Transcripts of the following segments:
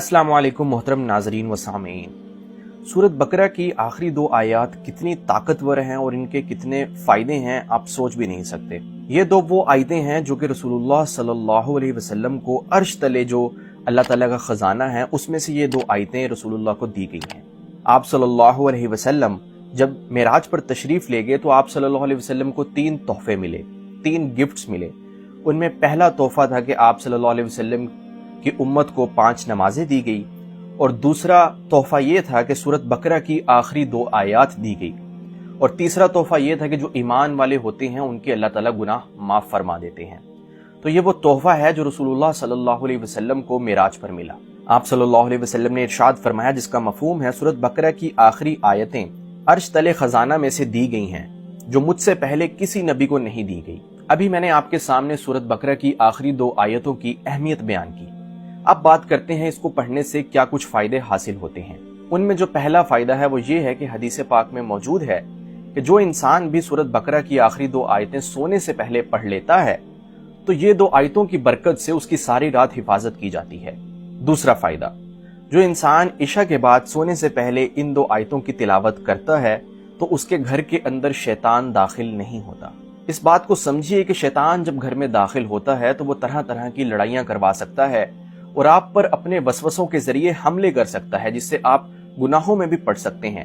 अस्सलामु अलैकुम मोहतरम नाजरीन व सामीन। सूरत बकरा की आखिरी दो आयत कितनी ताकतवर हैं और इनके कितने फ़ायदे हैं आप सोच भी नहीं सकते। ये दो वो आयतें हैं जो कि रसूलुल्लाह सल्लल्लाहु अलैहि वसल्लम को अर्श तले जो अल्लाह ताला का ख़जाना है उसमें से ये दो आयतें रसूलुल्लाह को दी गई हैं। आप सल्लल्लाहु अलैहि वसल्लम जब मेराज पर तशरीफ़ ले गए तो आप सल्लल्लाहु अलैहि वसल्लम को 3 तोहफे मिले, 3 गिफ्ट्स मिले। उनमें पहला तोहफा था कि आप सल्लल्लाहु अलैहि वसल्लम की उम्मत को 5 नमाजें दी गई और दूसरा तोहफा ये था कि सूरत बकरा की आखिरी 2 आयत दी गई और तीसरा तोहफा ये था कि जो ईमान वाले होते हैं उनके अल्लाह ताला गुनाह माफ़ फरमा देते हैं। तो ये वो तोहफा है जो रसूलुल्लाह सल्लल्लाहु अलैहि वसल्लम को मेराज पर मिला। आप सल्लल्लाहु अलैहि वसल्लम ने इरशाद फरमाया, जिसका मफहूम है सूरत बकरा की आखिरी आयतें अर्श तले खजाना में से दी गई हैं जो मुझसे पहले किसी नबी को नहीं दी गई। अभी मैंने आपके सामने सूरत बकरा की आखिरी 2 आयतों की अहमियत बयान की। अब बात करते हैं इसको पढ़ने से क्या कुछ फायदे हासिल होते हैं। उनमें जो पहला फायदा है वो ये है कि हदीस पाक में मौजूद है कि जो इंसान भी सूरत बकरा की आखिरी 2 आयतें सोने से पहले पढ़ लेता है तो ये 2 आयतों की बरकत से उसकी सारी रात हिफाजत की जाती है। दूसरा फायदा, जो इंसान इशा के बाद सोने से पहले इन 2 आयतों की तिलावत करता है तो उसके घर के अंदर शैतान दाखिल नहीं होता। इस बात को समझिए कि शैतान जब घर में दाखिल होता है तो वो तरह तरह की लड़ाइयां करवा सकता है और आप पर अपने वसवसों के जरिए हमले कर सकता है जिससे आप गुनाहों में भी पड़ सकते हैं।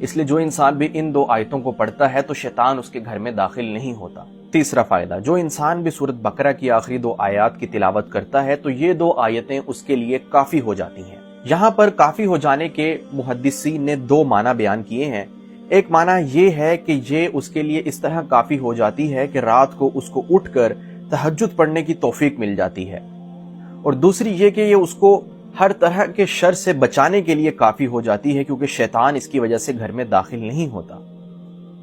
इसलिए जो इंसान भी इन 2 आयतों को पढ़ता है तो शैतान उसके घर में दाखिल नहीं होता। तीसरा फायदा, जो इंसान भी सूरत बकरा की आखिरी 2 आयत की तिलावत करता है तो ये 2 आयतें उसके लिए काफी हो जाती हैं। यहाँ पर काफी हो जाने के मुहद्दिसीन ने 2 माना बयान किए हैं। एक माना ये है कि ये उसके लिए इस तरह काफी हो जाती है कि रात को उसको उठकर तहज्जुद पढ़ने की तौफीक मिल जाती है, और दूसरी ये कि ये उसको हर तरह के शर से बचाने के लिए काफी हो जाती है क्योंकि शैतान इसकी वजह से घर में दाखिल नहीं होता।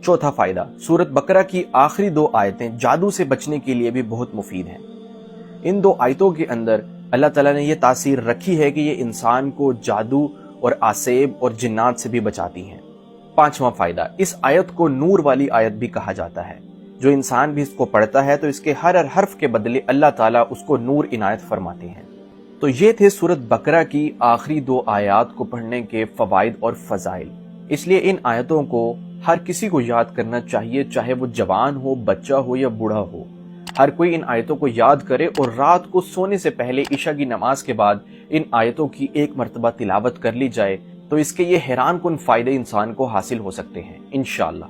चौथा फायदा, सूरत बकरा की आखिरी 2 आयतें जादू से बचने के लिए भी बहुत मुफीद हैं। इन 2 आयतों के अंदर अल्लाह ताला ने यह तासीर रखी है कि ये इंसान को जादू और आसेब और जिन्नात से भी बचाती हैं। पांचवा फायदा, इस आयत को नूर वाली आयत भी कहा जाता है। जो इंसान भी इसको पढ़ता है तो इसके हर हर्फ के बदले अल्लाह ताला उसको नूर इनायत फरमाते हैं। तो ये थे सूरत बकरा की आखिरी 2 आयत को पढ़ने के फवाइद और फजाइल। इसलिए इन आयतों को हर किसी को याद करना चाहिए, चाहे वो जवान हो, बच्चा हो या बूढ़ा हो। हर कोई इन आयतों को याद करे और रात को सोने से पहले ईशा की नमाज के बाद इन आयतों की 1 मरतबा तिलावत कर ली जाए तो इसके ये हैरान कुन फायदे इंसान को हासिल हो सकते हैं इंशाअल्लाह।